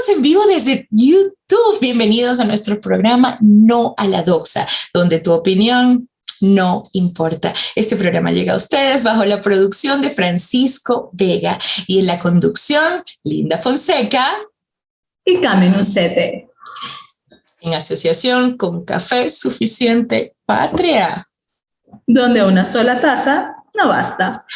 Estamos en vivo desde YouTube. Bienvenidos a nuestro programa No a la Doxa, donde tu opinión no importa. Este programa llega a ustedes bajo la producción de Francisco Vega y en la conducción, Linda Fonseca y Cami Nucete. En asociación con Café Suficiente Patria, donde una sola taza no basta.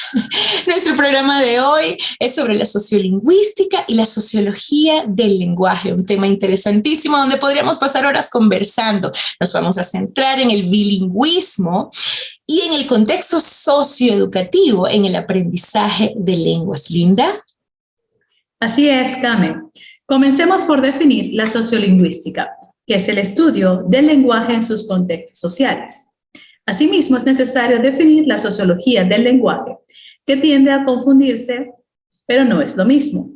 Nuestro programa de hoy es sobre la sociolingüística y la sociología del lenguaje, un tema interesantísimo donde podríamos pasar horas conversando. Nos vamos a centrar en el bilingüismo y en el contexto socioeducativo, en el aprendizaje de lenguas. ¿Linda? Así es, Cami. Comencemos por definir la sociolingüística, que es el estudio del lenguaje en sus contextos sociales. Asimismo, es necesario definir la sociología del lenguaje, que tiende a confundirse, pero no es lo mismo.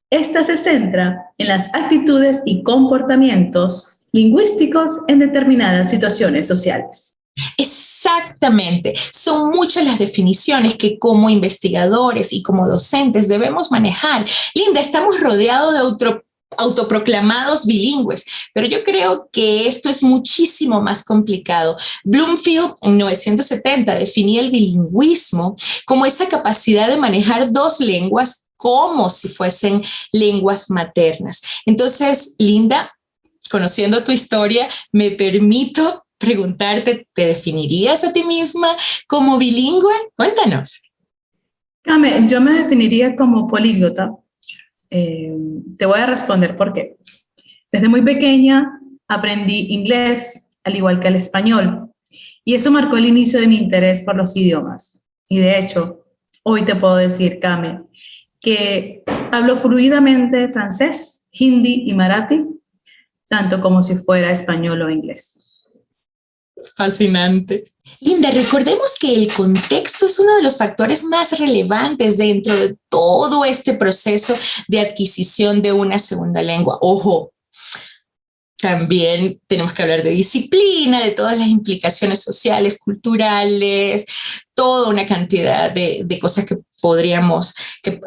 Esta se centra en las actitudes y comportamientos lingüísticos en determinadas situaciones sociales. Exactamente. Son muchas las definiciones que como investigadores y como docentes debemos manejar. Linda, estamos rodeados de autoproclamados bilingües, pero yo creo que esto es muchísimo más complicado. Bloomfield en 1970 definía el bilingüismo como esa capacidad de manejar dos lenguas como si fuesen lenguas maternas. Entonces, Linda, conociendo tu historia, me permito preguntarte, ¿te definirías a ti misma como bilingüe? Cuéntanos. Cami, yo me definiría como políglota. Te voy a responder por qué. Desde muy pequeña aprendí inglés, al igual que el español, y eso marcó el inicio de mi interés por los idiomas. Y de hecho, hoy te puedo decir, Cami, que hablo fluidamente francés, hindi y marathi, tanto como si fuera español o inglés. Fascinante. Linda, recordemos que el contexto es uno de los factores más relevantes dentro de todo este proceso de adquisición de una segunda lengua. Ojo, también tenemos que hablar de disciplina, de todas las implicaciones sociales, culturales, toda una cantidad de cosas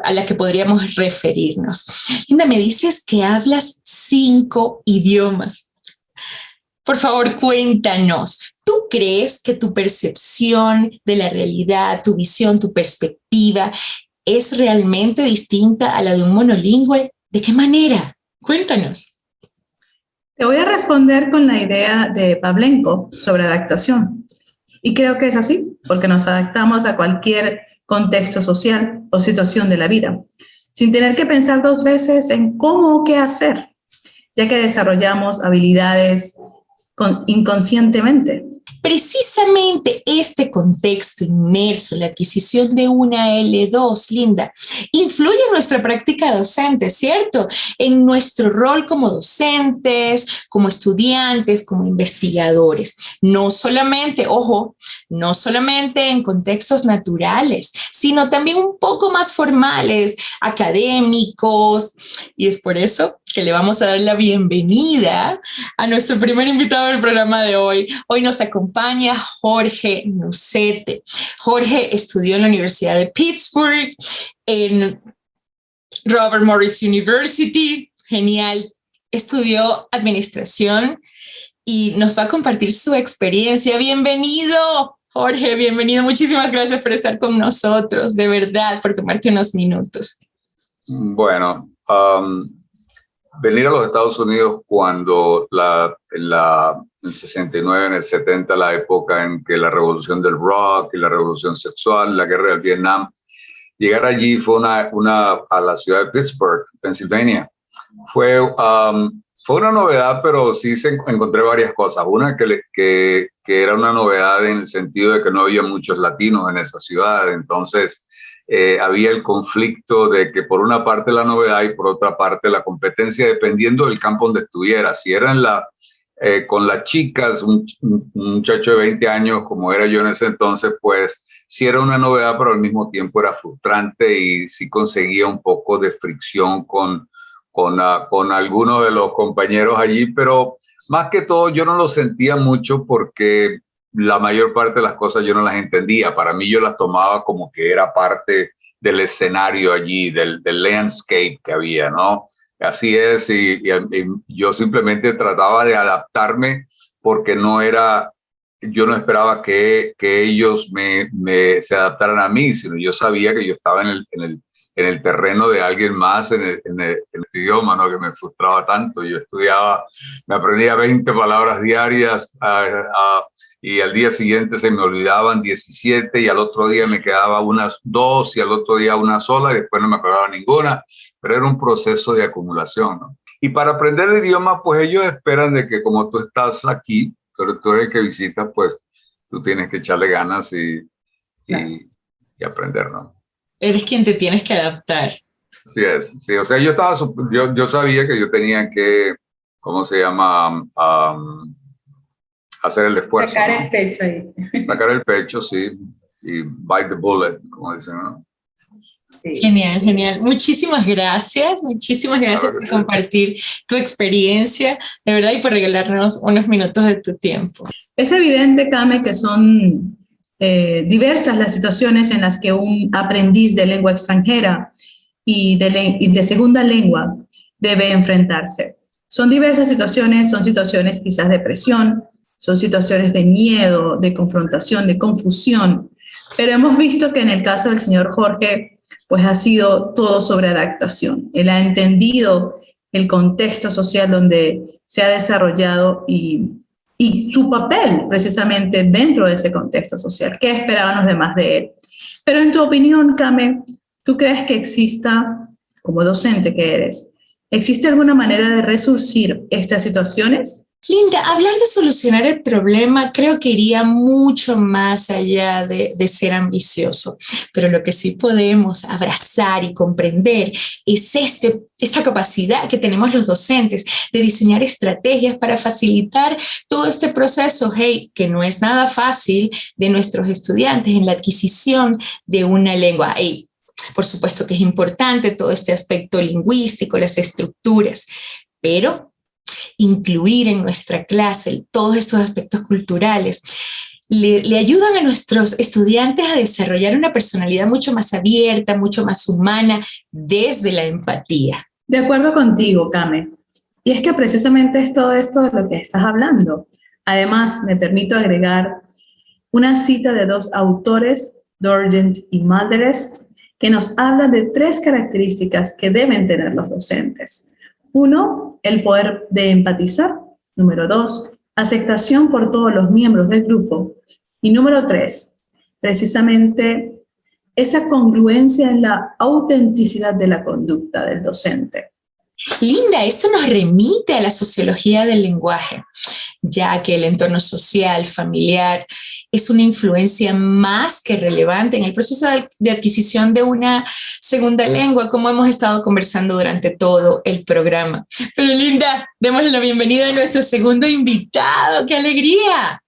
a las que podríamos referirnos. Linda, me dices que hablas 5 idiomas. Por favor, cuéntanos, ¿tú crees que tu percepción de la realidad, tu visión, tu perspectiva es realmente distinta a la de un monolingüe? ¿De qué manera? Cuéntanos. Te voy a responder con la idea de Pavlenko sobre adaptación. Y creo que es así, porque nos adaptamos a cualquier contexto social o situación de la vida, sin tener que pensar 2 veces en cómo o qué hacer, ya que desarrollamos habilidades inconscientemente. Precisamente este contexto inmerso, la adquisición de una L2, Linda, influye en nuestra práctica docente, ¿cierto? En nuestro rol como docentes, como estudiantes, como investigadores. No solamente, ojo, no solamente en contextos naturales, sino también un poco más formales, académicos, y es por eso que le vamos a dar la bienvenida a nuestro primer invitado del programa de hoy. Hoy nos acompaña Jorge Nucete. Jorge estudió en la Universidad de Pittsburgh, en Robert Morris University, genial. Estudió administración y nos va a compartir su experiencia. Bienvenido, Jorge, bienvenido. Muchísimas gracias por estar con nosotros, de verdad, por tomarte unos minutos. Bueno, venir a los Estados Unidos cuando en el 69, en el 70, la época en que la revolución del rock y la revolución sexual, la guerra del Vietnam, llegar allí fue a la ciudad de Pittsburgh, Pennsylvania. Fue una novedad, pero sí encontré varias cosas. Una que era una novedad en el sentido de que no había muchos latinos en esa ciudad, entonces había el conflicto de que por una parte la novedad y por otra parte la competencia, dependiendo del campo donde estuviera. Si era con las chicas, un muchacho de 20 años como era yo en ese entonces, pues sí era una novedad, pero al mismo tiempo era frustrante y sí conseguía un poco de fricción con algunos de los compañeros allí, pero más que todo yo no lo sentía mucho porque la mayor parte de las cosas yo no las entendía. Para mí yo las tomaba como que era parte del escenario allí, del landscape que había, ¿no? así es, y yo simplemente trataba de adaptarme porque yo no esperaba que ellos se adaptaran a mí, sino yo sabía que yo estaba en el terreno de alguien más, en el idioma, ¿no? Que me frustraba tanto. Yo estudiaba, me aprendía 20 palabras diarias y al día siguiente se me olvidaban 17 y al otro día me quedaba unas 2 y al otro día una sola y después no me acordaba ninguna, pero era un proceso de acumulación, ¿no? Y para aprender el idioma, pues ellos esperan de que como tú estás aquí, pero tú eres el que visitas, pues tú tienes que echarle ganas y aprender, ¿no? Eres quien te tienes que adaptar. Sí es, sí, o sea, yo sabía que yo tenía que, ¿cómo se llama? Hacer el esfuerzo. Sacar ¿no? el pecho ahí. Sacar el pecho, sí, y bite the bullet, como dicen, ¿no? Sí. Genial, genial. Muchísimas gracias claro por compartir tu experiencia, de verdad, y por regalarnos unos minutos de tu tiempo. Es evidente, Kame, que son diversas las situaciones en las que un aprendiz de lengua extranjera y de segunda lengua debe enfrentarse. Son diversas situaciones, son situaciones quizás de presión, son situaciones de miedo, de confrontación, de confusión, pero hemos visto que en el caso del señor Jorge, pues ha sido todo sobre adaptación. Él ha entendido el contexto social donde se ha desarrollado y su papel precisamente dentro de ese contexto social. ¿Qué esperaban los demás de él? Pero en tu opinión, Kame, ¿tú crees que exista, como docente que eres, existe alguna manera de resurcir estas situaciones? Linda, hablar de solucionar el problema creo que iría mucho más allá de ser ambicioso, pero lo que sí podemos abrazar y comprender es esta capacidad que tenemos los docentes de diseñar estrategias para facilitar todo este proceso, que no es nada fácil, de nuestros estudiantes en la adquisición de una lengua. Por supuesto que es importante todo este aspecto lingüístico, las estructuras, pero incluir en nuestra clase todos estos aspectos culturales le ayudan a nuestros estudiantes a desarrollar una personalidad mucho más abierta, mucho más humana, desde la empatía. De acuerdo contigo, Kame. Y es que precisamente es todo esto de lo que estás hablando. Además, me permito agregar una cita de 2 autores, Dorgent y Malderest, que nos hablan de 3 características que deben tener los docentes. 1, el poder de empatizar. Número 2, aceptación por todos los miembros del grupo. Y número 3, precisamente esa congruencia en la autenticidad de la conducta del docente. Linda, esto nos remite a la sociología del lenguaje, ya que el entorno social, familiar, es una influencia más que relevante en el proceso de adquisición de una segunda lengua, como hemos estado conversando durante todo el programa. Pero Linda, démosle la bienvenida a nuestro segundo invitado. ¡Qué alegría!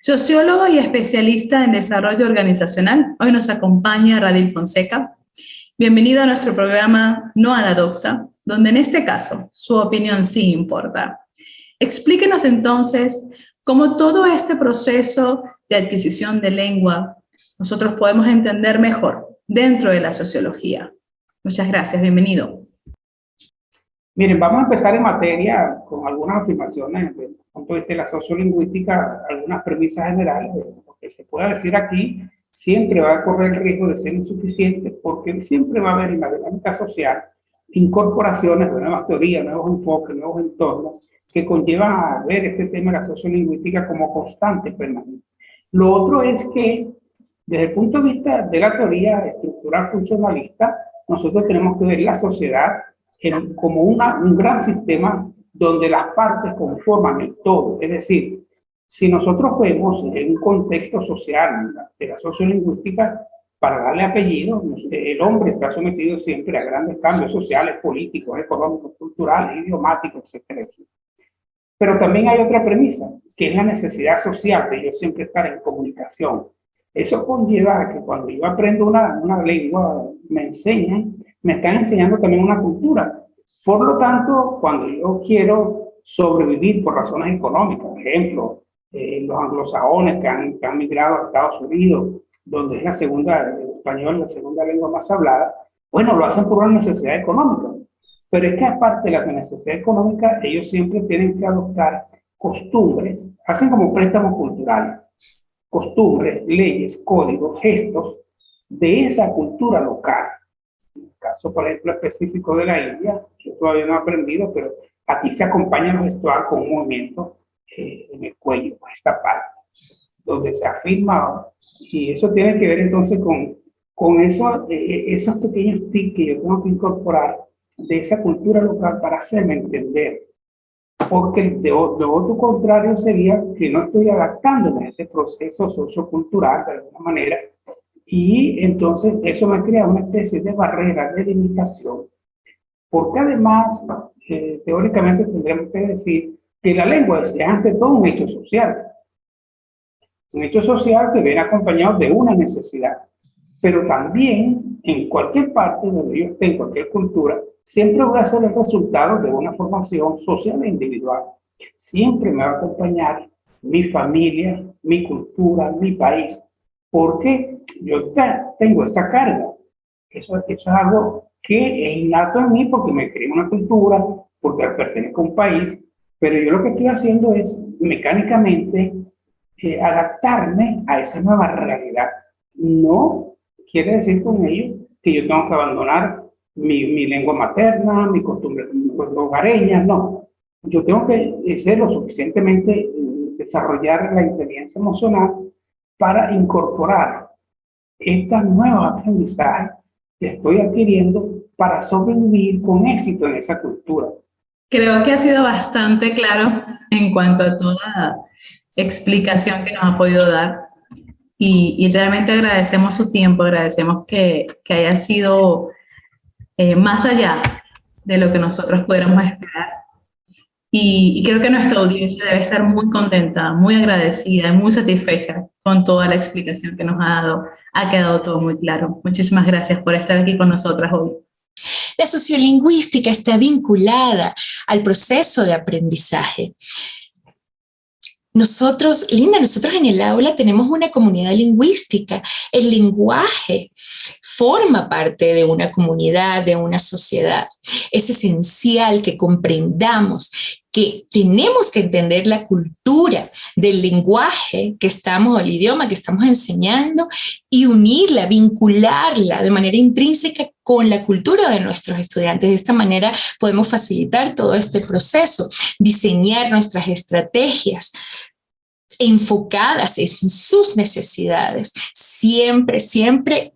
Sociólogo y especialista en desarrollo organizacional, hoy nos acompaña Radil Fonseca. Bienvenido a nuestro programa No a la Doxa, donde en este caso su opinión sí importa. Explíquenos entonces cómo todo este proceso de adquisición de lengua nosotros podemos entender mejor dentro de la sociología. Muchas gracias, bienvenido. Miren, vamos a empezar en materia con algunas afirmaciones desde el punto de vista de la sociolingüística, algunas premisas generales. Lo que se pueda decir aquí siempre va a correr el riesgo de ser insuficiente porque siempre va a haber en la dinámica social incorporaciones de nuevas teorías, nuevos enfoques, nuevos entornos que conllevan a ver este tema de la sociolingüística como constante permanente. Lo otro es que desde el punto de vista de la teoría estructural funcionalista, nosotros tenemos que ver la sociedad como un gran sistema donde las partes conforman el todo. Es decir, si nosotros vemos en un contexto social de la sociolingüística, para darle apellido, el hombre está sometido siempre a grandes cambios sociales, políticos, económicos, culturales, idiomáticos, etcétera. Pero también hay otra premisa, que es la necesidad social de yo siempre estar en comunicación. Eso conlleva a que cuando yo aprendo una lengua, me están enseñando también una cultura. Por lo tanto, cuando yo quiero sobrevivir por razones económicas, por ejemplo, los anglosajones que han migrado a Estados Unidos, donde es el español la segunda lengua más hablada, bueno, lo hacen por una necesidad económica. Pero es que aparte de la necesidad económica, ellos siempre tienen que adoptar costumbres, hacen como préstamos culturales, costumbres, leyes, códigos, gestos de esa cultura local. En el caso, por ejemplo, específico de la India, yo todavía no he aprendido, pero aquí se acompaña el gestual con un movimiento en el cuello, esta parte, donde se ha firmado, y eso tiene que ver entonces con eso, esos pequeños tips que yo tengo que incorporar de esa cultura local para hacerme entender, porque de otro contrario sería que no estoy adaptándome a ese proceso sociocultural de alguna manera, y entonces eso me crea una especie de barrera, de limitación, porque además, teóricamente tendríamos que decir que la lengua es ante todo un hecho social que viene acompañado de una necesidad, pero también en cualquier parte donde yo esté, en cualquier cultura, siempre voy a ser el resultado de una formación social e individual. Siempre me va a acompañar mi familia, mi cultura, mi país, porque yo tengo esa carga. Eso es algo que es innato en mí porque me crié en una cultura, porque pertenezco a un país, pero yo lo que estoy haciendo es mecánicamente adaptarme a esa nueva realidad. No quiere decir con ello que yo tengo que abandonar mi lengua materna, mi costumbre hogareña, no. Yo tengo que ser lo suficientemente, desarrollar la inteligencia emocional para incorporar estas nuevos aprendizajes que estoy adquiriendo para sobrevivir con éxito en esa cultura. Creo que ha sido bastante claro en cuanto a toda explicación que nos ha podido dar. Y realmente agradecemos su tiempo, agradecemos que haya sido más allá de lo que nosotros pudiéramos esperar. Y creo que nuestra audiencia debe estar muy contenta, muy agradecida, muy satisfecha con toda la explicación que nos ha dado. Ha quedado todo muy claro. Muchísimas gracias por estar aquí con nosotras hoy. La sociolingüística está vinculada al proceso de aprendizaje. Nosotros en el aula tenemos una comunidad lingüística. El lenguaje forma parte de una comunidad, de una sociedad. Es esencial que comprendamos que tenemos que entender la cultura del lenguaje que estamos, el idioma que estamos enseñando, y unirla, vincularla de manera intrínseca con la cultura de nuestros estudiantes. De esta manera podemos facilitar todo este proceso, diseñar nuestras estrategias enfocadas en sus necesidades, siempre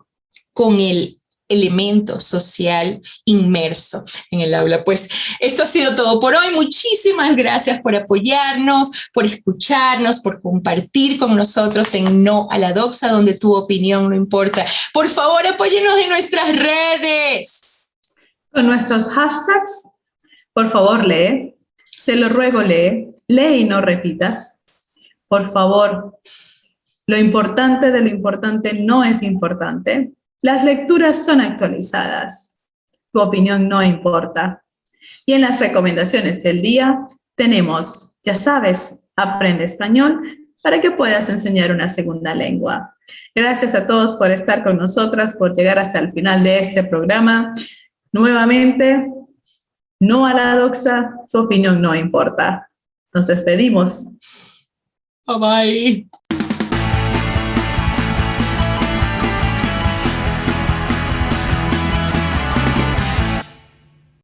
con el elemento social inmerso en el aula. Pues esto ha sido todo por hoy. Muchísimas gracias por apoyarnos, por escucharnos, por compartir con nosotros en No a la Doxa, donde tu opinión no importa. Por favor, apóyenos en nuestras redes. Con nuestros hashtags, por favor, lee. Te lo ruego, lee y no repitas. Por favor, lo importante de lo importante no es importante. Las lecturas son actualizadas. Tu opinión no importa. Y en las recomendaciones del día tenemos, ya sabes, aprende español para que puedas enseñar una segunda lengua. Gracias a todos por estar con nosotras, por llegar hasta el final de este programa. Nuevamente, No a la Doxa, tu opinión no importa. Nos despedimos. Bye bye.